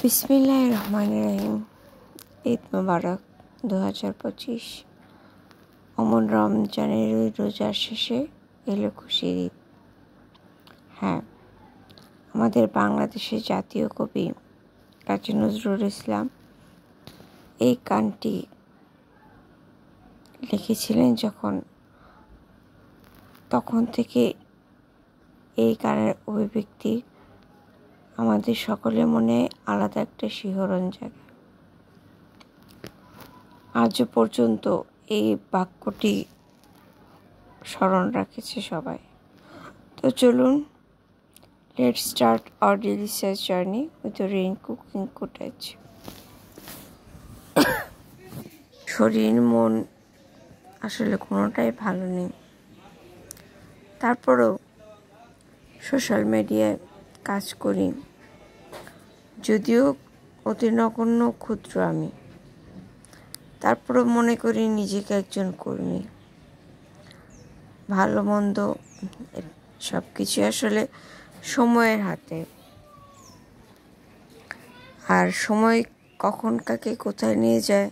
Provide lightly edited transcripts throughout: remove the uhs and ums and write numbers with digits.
বিসমিল্লাহির রহমানির রহিম। ঈদ মোবারক 2025। অমন রমজানের ওই রোজার শেষে এলো খুশির ঈদ। হ্যাঁ, আমাদের বাংলাদেশের জাতীয় কবি কাজী নজরুল ইসলাম এই গানটি লিখেছিলেন তখন থেকে এই গানের অভিব্যক্তি আমাদের সকলের মনে আলাদা একটা শিহরণ জাগে। আজও পর্যন্ত এই বাক্যটি স্মরণ রাখেছে সবাই। তো চলুন, let's start our delicious journey with rain cooking footage. শরীর মন আসলে কোনোটাই ভালো নেই, তারপরেও সোশ্যাল মিডিয়ায় কাজ করি, যদিও অতি নগণ্য ক্ষুদ্র আমি, তারপরেও মনে করি নিজেকে একজন কর্মী। ভালো মন্দ সব কিছু আসলে সময়ের হাতে, আর সময় কখন কাকে কোথায় নিয়ে যায়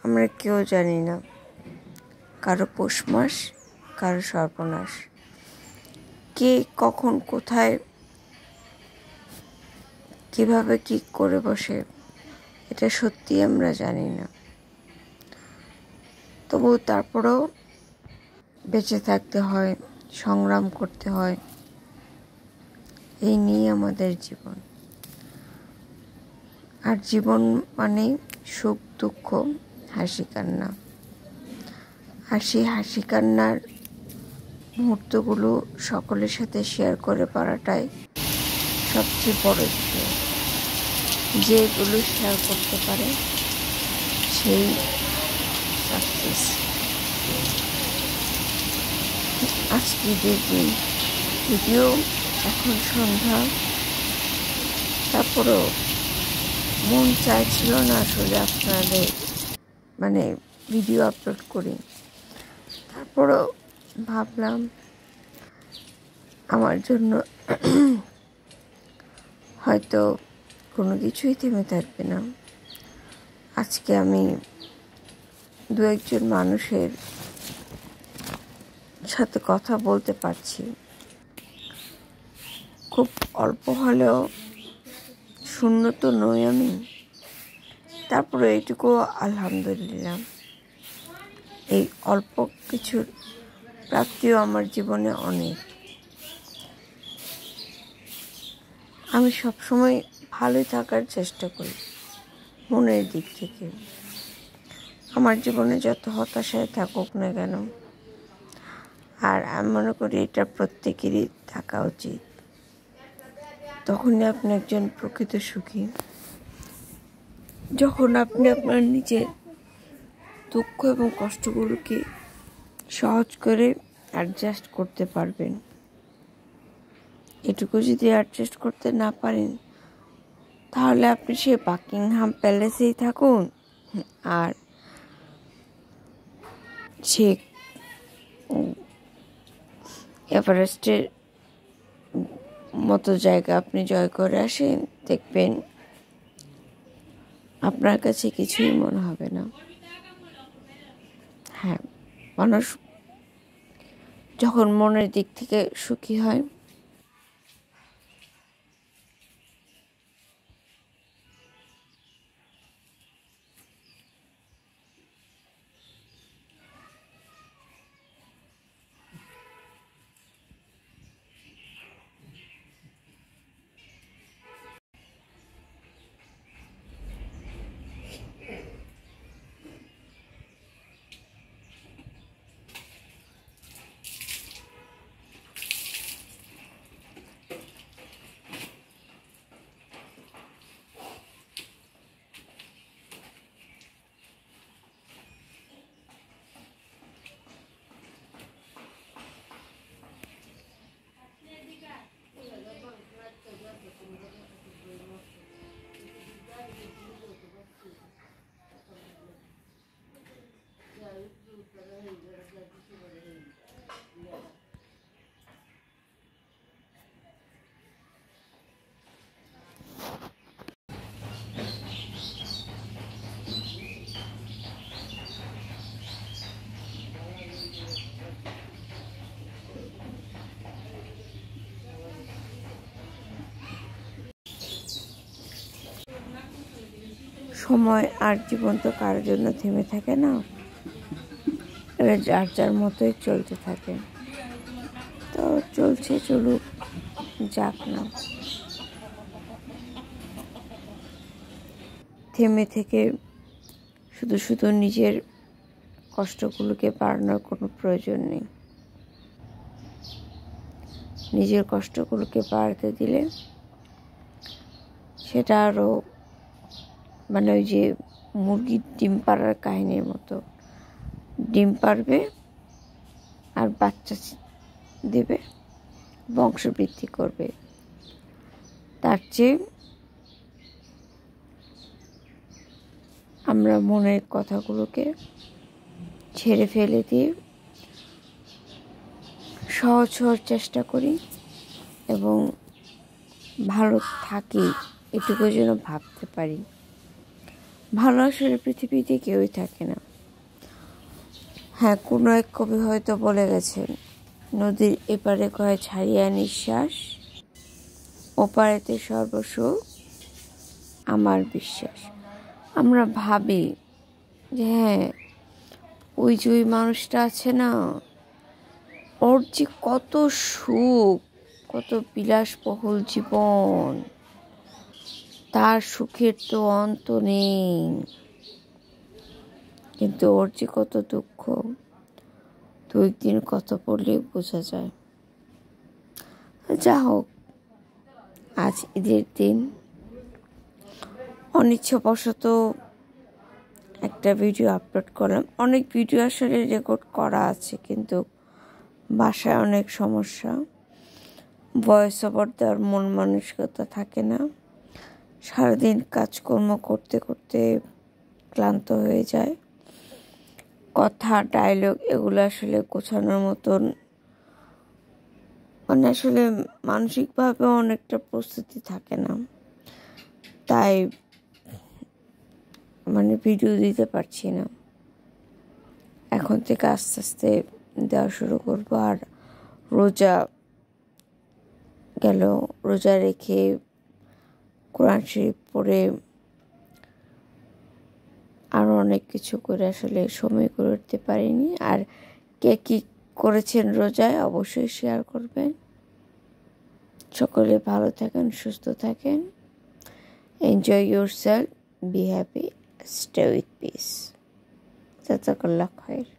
আমরা কেউ জানি না। কারো পৌষ মাস, কারো সর্বনাশ, কে কখন কোথায় কিভাবে কি করে বসে এটা সত্যি আমরা জানি না। তবু তারপরেও বেঁচে থাকতে হয়, সংগ্রাম করতে হয়। এই নিয়ে আমাদের জীবন। আর জীবন মানে সুখ দুঃখ, হাসি কান্না। আর সেই হাসি কান্নার মুহূর্তগুলো সকলের সাথে শেয়ার করে পারাটাই সবচেয়ে বড় বিষয়। যেগুলো শেয়ার করতে পারে সেই সাকসেস। আজকে দিন, যদিও এখন সন্ধ্যা, তারপরেও মন চাইছিল না আসলে আপনাদের ভিডিও আপলোড করি। তারপরেও ভাবলাম আমার জন্য হয়তো কোনো কিছুই থেমে থাকবে না। আজকে আমি দু একজন মানুষের সাথে কথা বলতে পারছি, খুব অল্প হলেও শূন্য তো নই আমি। তারপরে এইটুকু আলহামদুলিল্লাহ, এই অল্প কিছুর প্রাপ্তিও আমার জীবনে অনেক। আমি সবসময় ভালোই থাকার চেষ্টা করি মনের দিক থেকে। আমার জীবনে যত হতাশায় থাকুক না কেন, আর আমি মনে করি এটা প্রত্যেকেরই থাকা উচিত। তখনই আপনি একজন প্রকৃত সুখী, যখন আপনি আপনার নিজের দুঃখ এবং কষ্টগুলোকে সহজ করে অ্যাডজাস্ট করতে পারবেন। এটুকু যদি অ্যাডজাস্ট করতে না পারেন, তাহলে আপনি সে বাকিংহাম প্যালেসেই থাকুন, আর সে এভারেস্টের মতো জায়গা আপনি জয় করে আসেন, দেখবেন আপনার কাছে কিছুই মনে হবে না। হ্যাঁ, মানুষ যখন মনের দিক থেকে সুখী হয়, সময় আর জীবন তো কারোর জন্য থেমে থাকে না, এরা যার যার মতোই চলতে থাকে। তো চলছে, চলুক, যাক না। থেমে থেকে শুধু শুধু নিজের কষ্টগুলোকে বাড়ানোর কোনো প্রয়োজন নেই। নিজের কষ্টগুলোকে বাড়াতে দিলে সেটা আরও মানে ওই যে মুরগির ডিম পাড়ার কাহিনীর মতো, ডিম পাড়বে আর বাচ্চা দেবে, বংশবৃদ্ধি করবে। তার চেয়ে আমরা মনের কথাগুলোকে ছেড়ে ফেলে দিয়ে সহজ হওয়ার চেষ্টা করি এবং ভালো থাকি এটুকু যেন ভাবতে পারি। ভালো আসলে পৃথিবীতে কেউই থাকে না। হ্যাঁ, কোনো এক কবি হয়তো বলে গেছেন, নদীর এপারে কয় ছাড়িয়া নিঃশ্বাস, ওপারেতে সর্বসুখ আমার বিশ্বাস। আমরা ভাবি যে হ্যাঁ, ওই যে ওই মানুষটা আছে না, ওর যে কত সুখ, কত বিলাসবহুল জীবন, তার সুখের তো অন্ত নেই, কিন্তু ওর যে কত দুঃখ, 2 দিন কত পড়লে বোঝা যায়। যা হোক, আজ ঈদের দিন অনিচ্ছাবশত একটা ভিডিও আপলোড করলাম। অনেক ভিডিও আসলে রেকর্ড করা আছে, কিন্তু বাসায় অনেক সমস্যা, ভয়েস ওভার দেওয়ার মন মানসিকতা থাকে না। সারাদিন কাজকর্ম করতে করতে ক্লান্ত হয়ে যায়। কথা, ডায়লগ এগুলো আসলে গোছানোর মতন মানে আসলে মানসিকভাবে অনেকটা প্রস্তুতি থাকে না, তাই মানে ভিডিও দিতে পারছি না। এখন থেকে আস্তে আস্তে দেওয়া শুরু করবো। আর রোজা গেল, রোজা রেখে কোরআন শরীফ পড়ে আরও অনেক কিছু করে আসলে সময় করে উঠতে পারিনি। আর কে কী করেছেন রোজায় অবশ্যই শেয়ার করবেন। সকলে ভালো থাকেন, সুস্থ থাকেন। Enjoy yourself, be happy, stay with peace. জাযাকাল্লাহ খায়র।